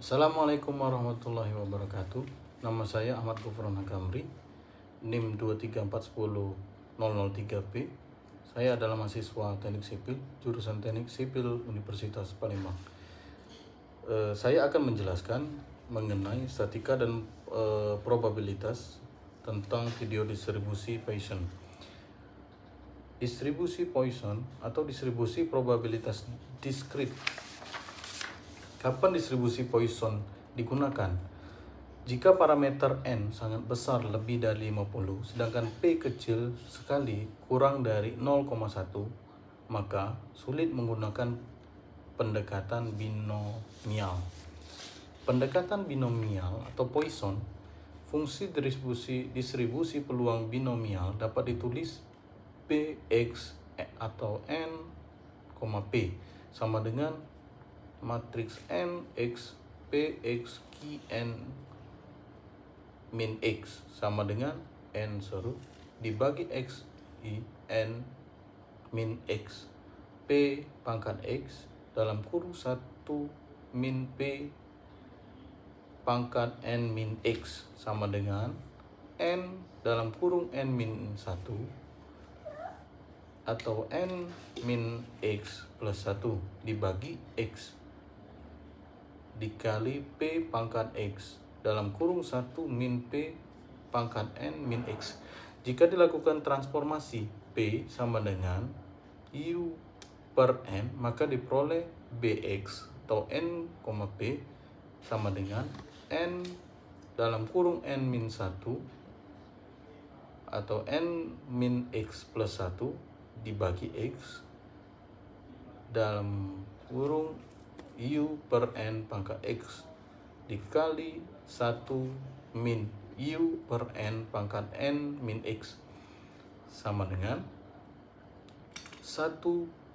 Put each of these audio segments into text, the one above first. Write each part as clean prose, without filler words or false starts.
Assalamualaikum warahmatullahi wabarakatuh. Nama saya Ahmad Gufron Hakamri, NIM 2341003P. Saya adalah mahasiswa Teknik Sipil, jurusan Teknik Sipil Universitas Palembang. Saya akan menjelaskan mengenai statika dan probabilitas tentang video distribusi Poisson. Distribusi Poisson atau distribusi probabilitas diskrit. Kapan distribusi Poisson digunakan? Jika parameter n sangat besar lebih dari 50, sedangkan p kecil sekali kurang dari 0,1, maka sulit menggunakan pendekatan binomial. Pendekatan binomial atau Poisson, fungsi distribusi peluang binomial dapat ditulis Px atau n, p sama dengan matriks n x px qn min x sama dengan n dibagi x i n min x p pangkat x dalam kurung 1 min p pangkat n min x sama dengan n dalam kurung n min 1 atau n min x plus 1 dibagi x dikali p pangkat x dalam kurung 1 min p pangkat n min x. Jika dilakukan transformasi p sama dengan u per n, maka diperoleh bx atau n, p sama dengan n dalam kurung n min 1 atau n min x plus 1 dibagi x dalam kurung u per n pangkat x dikali 1 min u per n pangkat n min x sama dengan 1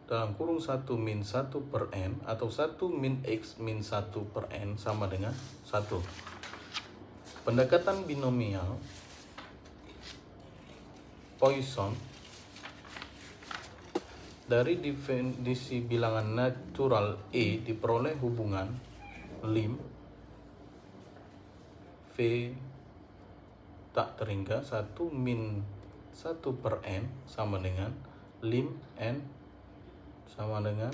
dalam kurung 1 min 1 per n atau 1 min x min 1 per n sama dengan 1. Pendekatan binomial Poisson dari definisi bilangan natural E diperoleh hubungan lim V tak terhingga 1 min 1 per n sama dengan lim n sama dengan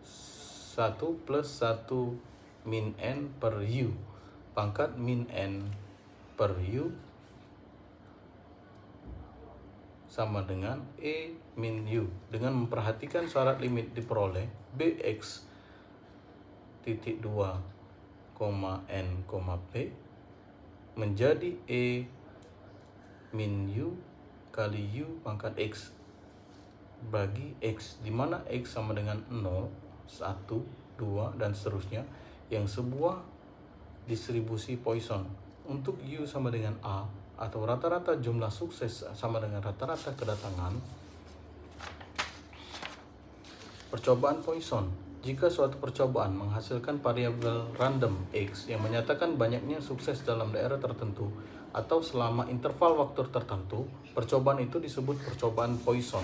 1 plus 1 min n per u pangkat min n per u sama dengan E min U. Dengan memperhatikan syarat limit diperoleh Bx titik 2, n, p menjadi E min U kali U pangkat X bagi X, di mana X sama dengan 0, 1, 2, dan seterusnya, yang sebuah distribusi Poisson. Untuk U sama dengan A, atau rata-rata jumlah sukses sama dengan rata-rata kedatangan. Percobaan Poisson. Jika suatu percobaan menghasilkan variabel random X yang menyatakan banyaknya sukses dalam daerah tertentu atau selama interval waktu tertentu, percobaan itu disebut percobaan Poisson.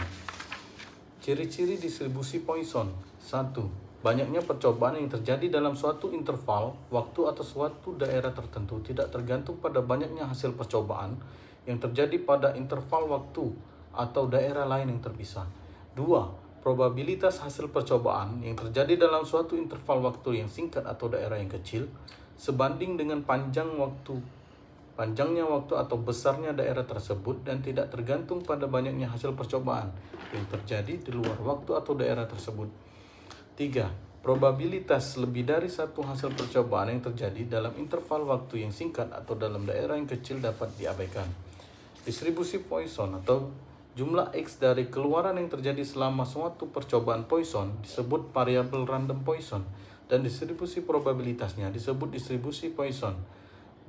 Ciri-ciri distribusi Poisson. 1. Banyaknya percobaan yang terjadi dalam suatu interval waktu atau suatu daerah tertentu tidak tergantung pada banyaknya hasil percobaan yang terjadi pada interval waktu atau daerah lain yang terpisah. 2. Probabilitas hasil percobaan yang terjadi dalam suatu interval waktu yang singkat atau daerah yang kecil sebanding dengan panjangnya waktu atau besarnya daerah tersebut dan tidak tergantung pada banyaknya hasil percobaan yang terjadi di luar waktu atau daerah tersebut. 3. Probabilitas lebih dari satu hasil percobaan yang terjadi dalam interval waktu yang singkat atau dalam daerah yang kecil dapat diabaikan. Distribusi Poisson atau jumlah X dari keluaran yang terjadi selama suatu percobaan Poisson disebut variabel random Poisson dan distribusi probabilitasnya disebut distribusi Poisson.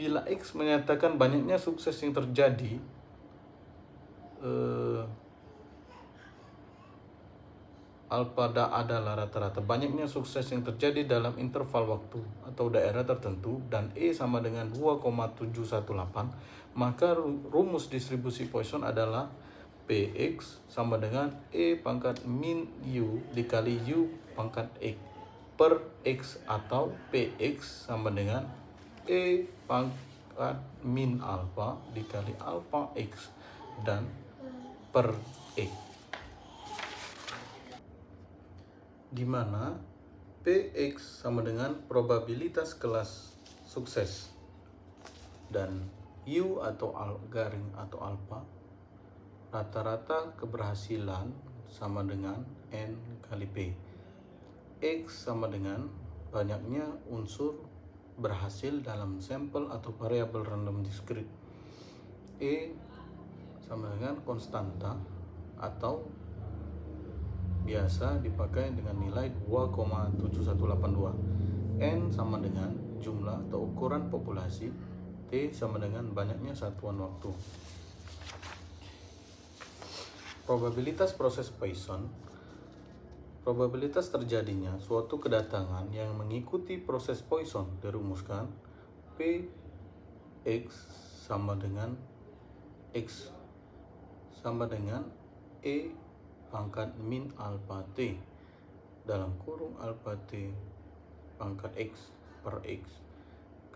Bila X menyatakan banyaknya sukses yang terjadi alpha adalah rata-rata banyaknya sukses yang terjadi dalam interval waktu atau daerah tertentu dan E sama dengan 2,718, maka rumus distribusi Poisson adalah Px sama dengan E pangkat min U dikali U pangkat X per X atau Px sama dengan E pangkat min alfa dikali alfa X dan per E, di mana Px sama dengan probabilitas kelas sukses dan U atau garing atau alfa rata-rata keberhasilan sama dengan N kali P. X sama dengan banyaknya unsur berhasil dalam sampel atau variabel random discrete. E sama dengan konstanta atau biasa dipakai dengan nilai 2,7182. N sama dengan jumlah atau ukuran populasi. T sama dengan banyaknya satuan waktu. Probabilitas proses Poisson. Probabilitas terjadinya suatu kedatangan yang mengikuti proses Poisson dirumuskan Px sama dengan X sama dengan E pangkat min alfa T dalam kurung alfa T pangkat X per X.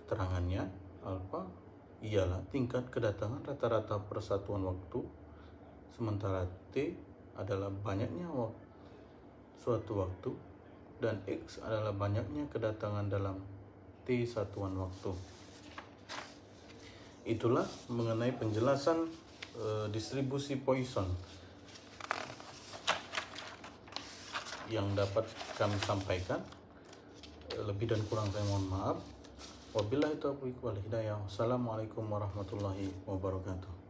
Keterangannya, alfa ialah tingkat kedatangan rata-rata persatuan waktu, sementara T adalah banyaknya suatu waktu, dan X adalah banyaknya kedatangan dalam T satuan waktu. Itulah mengenai penjelasan distribusi Poisson yang dapat kami sampaikan. Lebih dan kurang saya mohon maaf. Wabillahi taufiq wal hidayah. Wassalamualaikum warahmatullahi wabarakatuh.